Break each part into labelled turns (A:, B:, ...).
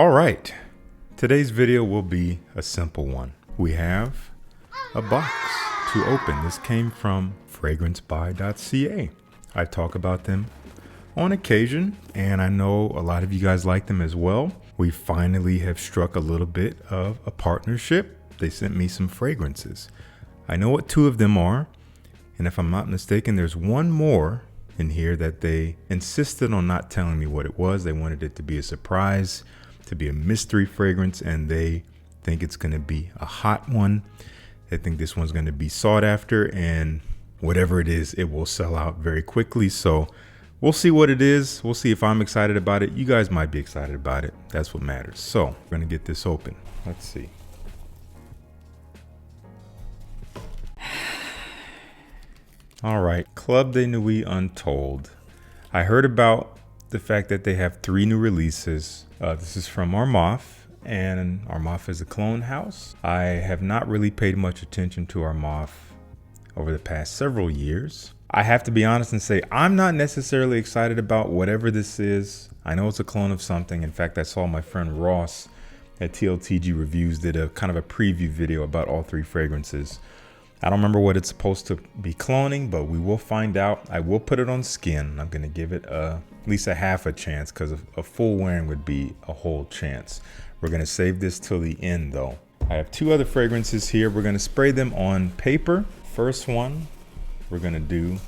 A: All right, today's video will be a simple one. We have a box to open. This came from FragBuy.ca. I talk about them on occasion, and I know a lot of you guys like them as well. We finally have struck a little bit of a partnership. They sent me some fragrances. I know what two of them are, and if I'm not mistaken, there's one more in here that they insisted on not telling me what it was. They wanted it to be a surprise, to be a mystery fragrance, and they think it's going to be a hot one. They think this one's going to be sought after, and whatever it is, it will sell out very quickly. So we'll see what it is. We'll see if I'm excited about it. You guys might be excited about it. That's what matters. So we're going to get this open. Let's see. All right, Club de Nuit Untold. I heard about the fact that they have 3 new releases. This is from Armaf, and Armaf is a clone house. I have not really paid much attention to Armaf over the past several years. I have to be honest and say I'm not necessarily excited about whatever this is. I know it's a clone of something. In fact, I saw my friend Ross at TLTG Reviews did a kind of a preview video about all 3 fragrances. I don't remember what it's supposed to be cloning, but we will find out. I will put it on skin. I'm going to give it at least a half a chance, because a full wearing would be a whole chance. We're going to save this till the end though. I have 2 other fragrances here. We're going to spray them on paper. First one we're going to do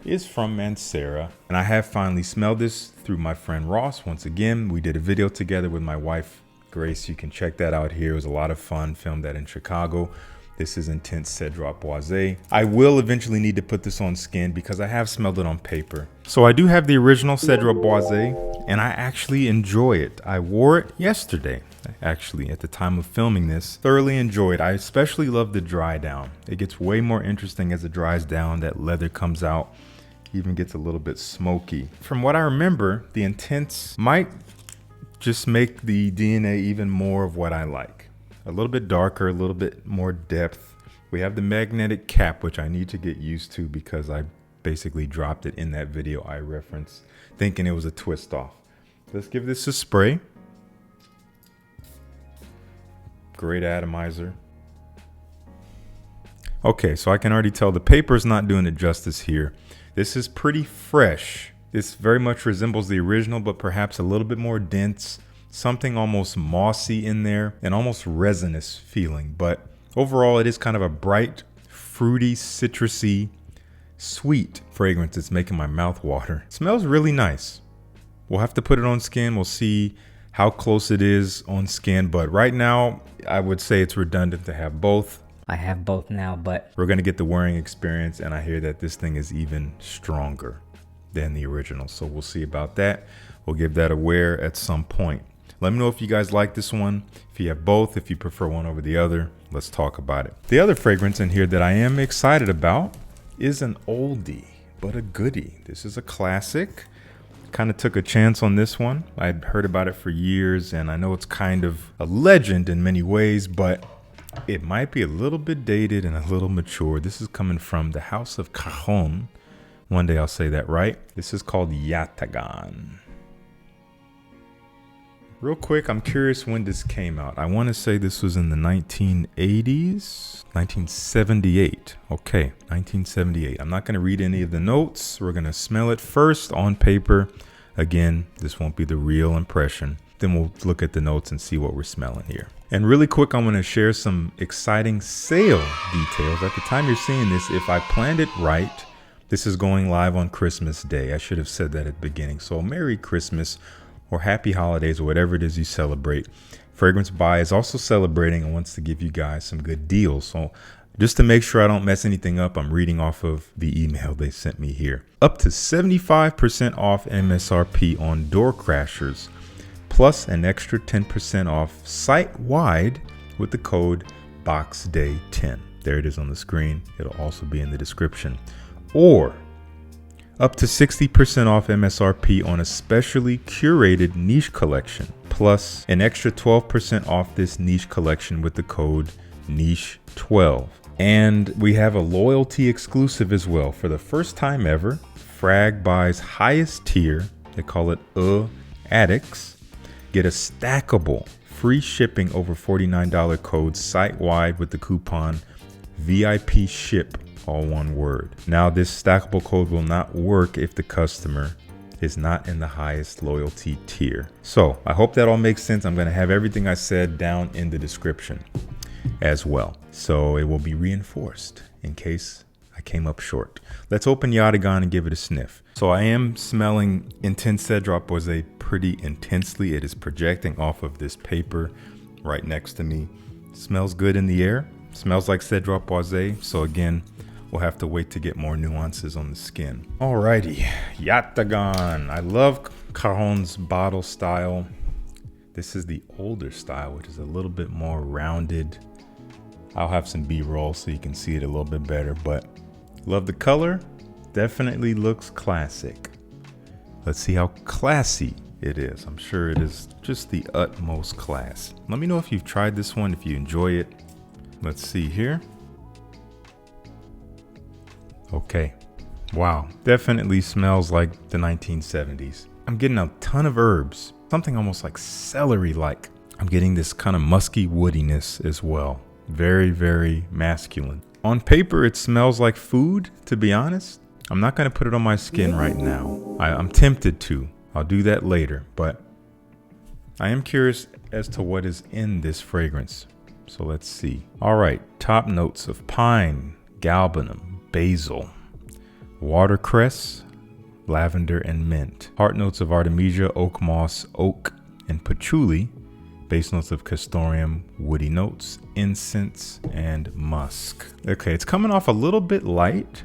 A: is from Mancera, and I have finally smelled this through my friend Ross. Once again, we did a video together with my wife Grace. You can check that out here. It was a lot of fun. Filmed that in Chicago. This is Intense Cedrat Boise. I will eventually need to put this on skin because I have smelled it on paper. So I do have the original Cedrat Boise, and I actually enjoy it. I wore it yesterday, actually, at the time of filming this. Thoroughly enjoyed. I especially love the dry down. It gets way more interesting as it dries down. That leather comes out, even gets a little bit smoky. From what I remember, the Intense might just make the DNA even more of what I like. A little bit darker, a little bit more depth. We have the magnetic cap, which I need to get used to because I basically dropped it in that video I referenced, thinking it was a twist off. Let's give this a spray. Great atomizer. Okay, so I can already tell the paper's not doing it justice here. This is pretty fresh. This very much resembles the original, but perhaps a little bit more dense. Something almost mossy in there and almost resinous feeling, but overall it is kind of a bright, fruity, citrusy, sweet fragrance. It's making my mouth water. It smells really nice. We'll have to put it on skin. We'll see how close it is on skin, but right now I would say it's redundant to have both.
B: I have both now, but
A: we're gonna get the wearing experience, and I hear that this thing is even stronger than the original, so we'll see about that. We'll give that a wear at some point. Let me know if you guys like this one, if you have both, if you prefer one over the other. Let's talk about it. The other fragrance in here that I am excited about is an oldie, but a goodie. This is a classic. Kind of took a chance on this one. I'd heard about it for years, and I know it's kind of a legend in many ways, but it might be a little bit dated and a little mature. This is coming from the house of Caron. One day I'll say that right. This is called Yatagan. Real quick, I'm curious when this came out. I want to say this was in the 1980s, 1978. Okay, 1978. I'm not going to read any of the notes. We're going to smell it first on paper. Again, this won't be the real impression. Then we'll look at the notes and see what we're smelling here. And really quick, I'm going to share some exciting sale details. At the time you're seeing this, if I planned it right, this is going live on Christmas Day. I should have said that at the beginning. So Merry Christmas, or happy holidays, or whatever it is you celebrate. FragBuy is also celebrating and wants to give you guys some good deals. So just to make sure I don't mess anything up, I'm reading off of the email they sent me here. Up to 75% off MSRP on door crashers, plus an extra 10% off site-wide with the code BOXDAY10. There it is on the screen. It'll also be in the description. Or up to 60% off MSRP on a specially curated niche collection, plus an extra 12% off this niche collection with the code NICHE12. And we have a loyalty exclusive as well. For the first time ever, FragBuy's highest tier, they call it Eau Addict, Get a stackable free shipping over $49 code site-wide with the coupon VIP SHIP, all one word. Now this stackable code will not work if the customer is not in the highest loyalty tier. So I hope that all makes sense. I'm going to have everything I said down in the description as well, so it will be reinforced in case I came up short. Let's open Yatagan and give it a sniff. So I am smelling Intense Cedrat Boise pretty intensely. It is projecting off of this paper right next to me. Smells good in the air. Smells like Cedrat Boise. So again, we'll have to wait to get more nuances on the skin. Alrighty, Yatagan. I love Caron's bottle style. This is the older style, which is a little bit more rounded. I'll have some B-roll so you can see it a little bit better, but love the color. Definitely looks classic. Let's see how classy it is. I'm sure it is just the utmost class. Let me know if you've tried this one, if you enjoy it. Let's see here. Okay. Wow. Definitely smells like the 1970s. I'm getting a ton of herbs. Something almost like celery-like. I'm getting this kind of musky woodiness as well. Very, very masculine. On paper, it smells like food, to be honest. I'm not going to put it on my skin right now. I'm tempted to. I'll do that later, but I am curious as to what is in this fragrance. So let's see. All right, top notes of pine, galbanum, basil, watercress, lavender, and mint. Heart notes of artemisia, oak moss, oak, and patchouli. Base notes of castoreum, woody notes, incense, and musk. Okay, it's coming off a little bit light,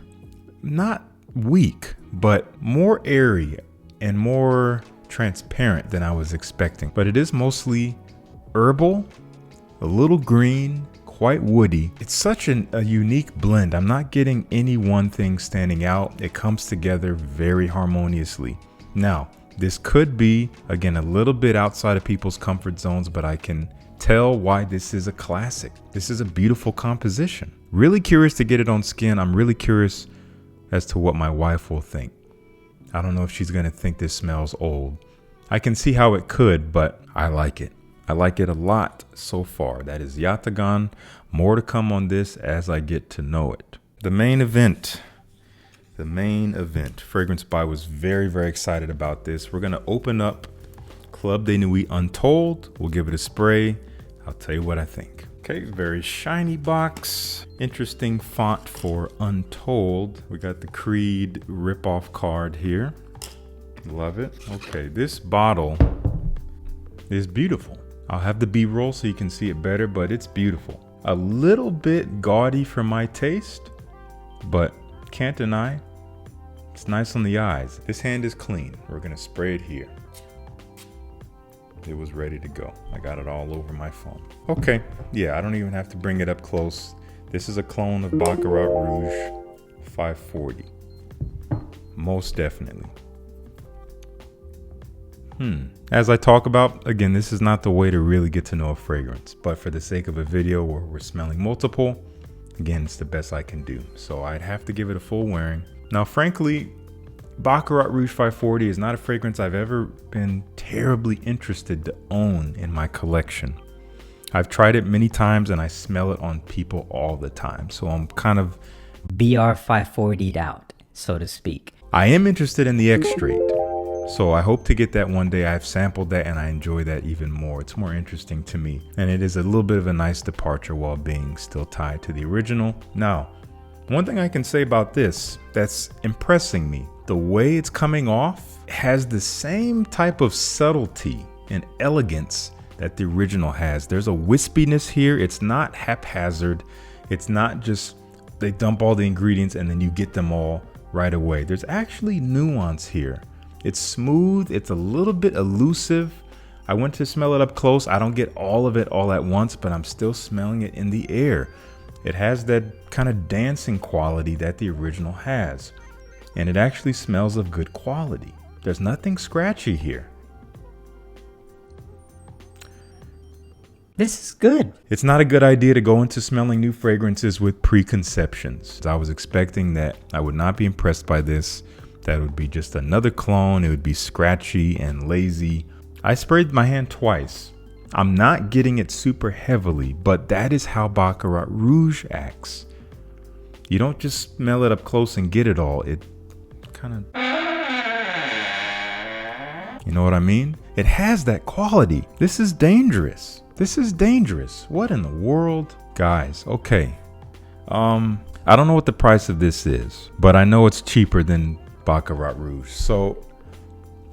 A: not weak, but more airy and more transparent than I was expecting. But it is mostly herbal, a little green, quite woody. It's such a unique blend. I'm not getting any one thing standing out. It comes together very harmoniously. Now, this could be, again, a little bit outside of people's comfort zones, but I can tell why this is a classic. This is a beautiful composition. Really curious to get it on skin. I'm really curious as to what my wife will think. I don't know if she's gonna think this smells old. I can see how it could, but I like it. I like it a lot so far. That is Yatagan. More to come on this as I get to know it. The main event. Fragrance Buy was very, very excited about this. We're gonna open up Club de Nuit Untold. We'll give it a spray. I'll tell you what I think. Okay, very shiny box. Interesting font for Untold. We got the Creed ripoff card here. Love it. Okay, this bottle is beautiful. I'll have the B-roll so you can see it better, but it's beautiful. A little bit gaudy for my taste, but can't deny it's nice on the eyes. This hand is clean. We're gonna spray it here. It was ready to go. I got it all over my phone. Okay, yeah, I don't even have to bring it up close. This is a clone of Baccarat Rouge 540. Most definitely. As I talk about, again, this is not the way to really get to know a fragrance, but for the sake of a video where we're smelling multiple, again, it's the best I can do. So I'd have to give it a full wearing. Now, frankly, Baccarat Rouge 540 is not a fragrance I've ever been terribly interested to own in my collection. I've tried it many times and I smell it on people all the time. So I'm kind of
B: BR540'd out, so to speak.
A: I am interested in the X-Straight. So I hope to get that one day. I've sampled that and I enjoy that even more. It's more interesting to me. And it is a little bit of a nice departure while being still tied to the original. Now, one thing I can say about this that's impressing me, the way it's coming off has the same type of subtlety and elegance that the original has. There's a wispiness here. It's not haphazard. It's not just they dump all the ingredients and then you get them all right away. There's actually nuance here. It's smooth. It's a little bit elusive. I went to smell it up close. I don't get all of it all at once, but I'm still smelling it in the air. It has that kind of dancing quality that the original has. And it actually smells of good quality. There's nothing scratchy here.
B: This is good.
A: It's not a good idea to go into smelling new fragrances with preconceptions. I was expecting that I would not be impressed by this. That would be just another clone. It would be scratchy and lazy. I sprayed my hand twice. I'm not getting it super heavily, but that is how Baccarat Rouge acts. You don't just smell it up close and get it all. It kind of... You know what I mean? It has that quality. This is dangerous. This is dangerous. What in the world? Guys, okay. I don't know what the price of this is, but I know it's cheaper than Baccarat Rouge. So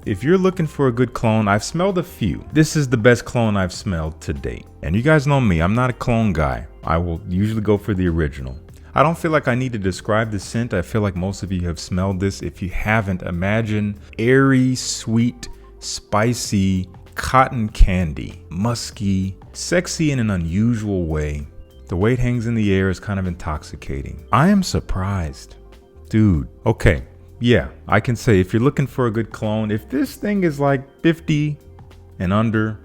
A: if you're looking for a good clone, I've smelled a few. This is the best clone I've smelled to date. And you guys know me, I'm not a clone guy. I will usually go for the original. I don't feel like I need to describe the scent. I feel like most of you have smelled this. If you haven't, imagine airy, sweet, spicy, cotton candy, musky, sexy in an unusual way. The way it hangs in the air is kind of intoxicating. I am surprised. Dude, okay. Yeah, I can say if you're looking for a good clone, if this thing is like 50 and under,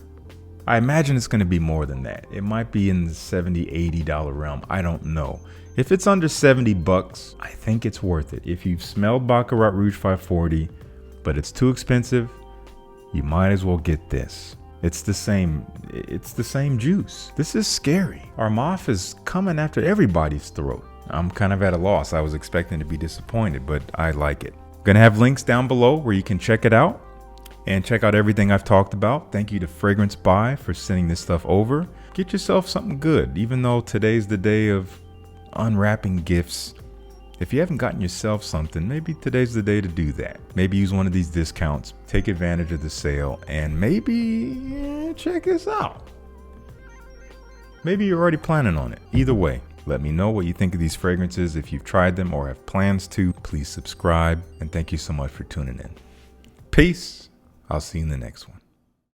A: I imagine it's going to be more than that. It might be in the $70, $80 realm. I don't know. If it's under 70 bucks, I think it's worth it. If you've smelled Baccarat Rouge 540, but it's too expensive, you might as well get this. It's the same juice. This is scary. Armaf is coming after everybody's throat. I'm kind of at a loss. I was expecting to be disappointed, but I like it. Gonna have links down below where you can check it out and check out everything I've talked about. Thank you to FragBuy for sending this stuff over. Get yourself something good, even though today's the day of unwrapping gifts. If you haven't gotten yourself something, maybe today's the day to do that. Maybe use one of these discounts, take advantage of the sale, and maybe check this out. Maybe you're already planning on it. Either way, let me know what you think of these fragrances. If you've tried them or have plans to, please subscribe. And thank you so much for tuning in. Peace. I'll see you in the next one.